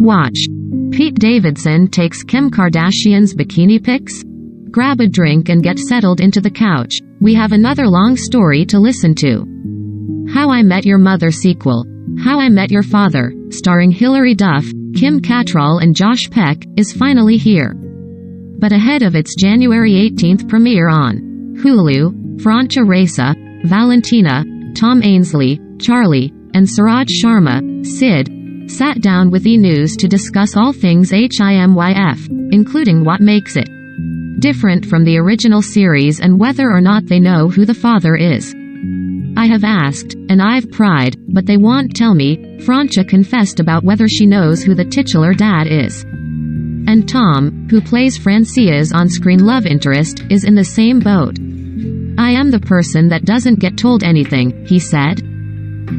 Watch. Pete Davidson takes Kim Kardashian's bikini pics? Grab a drink and get settled into the couch. We have another long story to listen to. How I Met Your Mother sequel. How I Met Your Father, starring Hilary Duff, Kim Cattrall and Josh Peck, is finally here. But ahead of its January 18th premiere on Hulu, Francha Raisa, Valentina, Tom Ainsley, Charlie, and Suraj Sharma, Sid, sat down with E! News to discuss all things HIMYF, including what makes it different from the original series and whether or not they know who the father is. I have asked, and I've pried, but they won't tell me. Francha confessed about whether she knows who the titular dad is. And Tom, who plays Francia's on-screen love interest, is in the same boat. I am the person that doesn't get told anything, he said.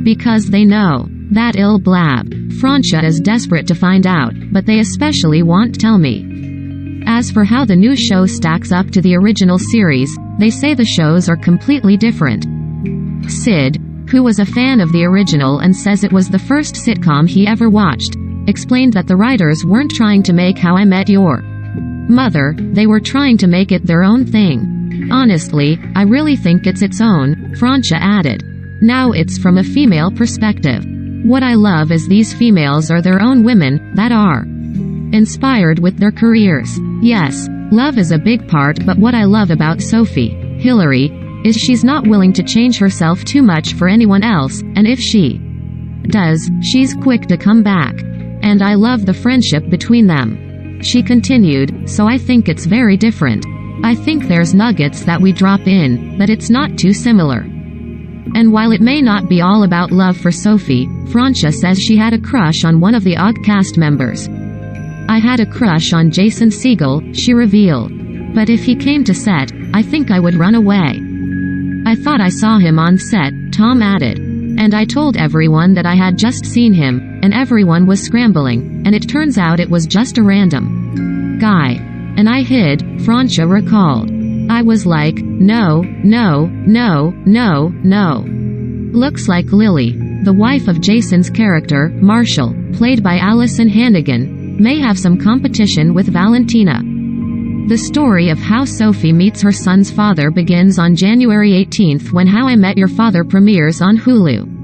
Because they know. That ill blab. Francha is desperate to find out, but they especially won't tell me. As for how the new show stacks up to the original series, they say the shows are completely different. Sid, who was a fan of the original and says it was the first sitcom he ever watched, explained that the writers weren't trying to make How I Met Your Mother, they were trying to make it their own thing. Honestly, I really think it's its own, Francha added. Now it's from a female perspective. What I love is these females are their own women, that are inspired with their careers. Yes, love is a big part, but what I love about Sophie, Hilary, is she's not willing to change herself too much for anyone else, and if she does, she's quick to come back. And I love the friendship between them. She continued, so I think it's very different. I think there's nuggets that we drop in, but it's not too similar. And while it may not be all about love for Sophie, Francha says she had a crush on one of the OG cast members. I had a crush on Jason Segel, she revealed. But if he came to set, I think I would run away. I thought I saw him on set, Tom added. And I told everyone that I had just seen him, and everyone was scrambling, and it turns out it was just a random guy. And I hid, Francha recalled. I was like, no, no, no, no, no. Looks like Lily, the wife of Jason's character, Marshall, played by Allison Hannigan, may have some competition with Valentina. The story of how Sophie meets her son's father begins on January 18th when How I Met Your Father premieres on Hulu.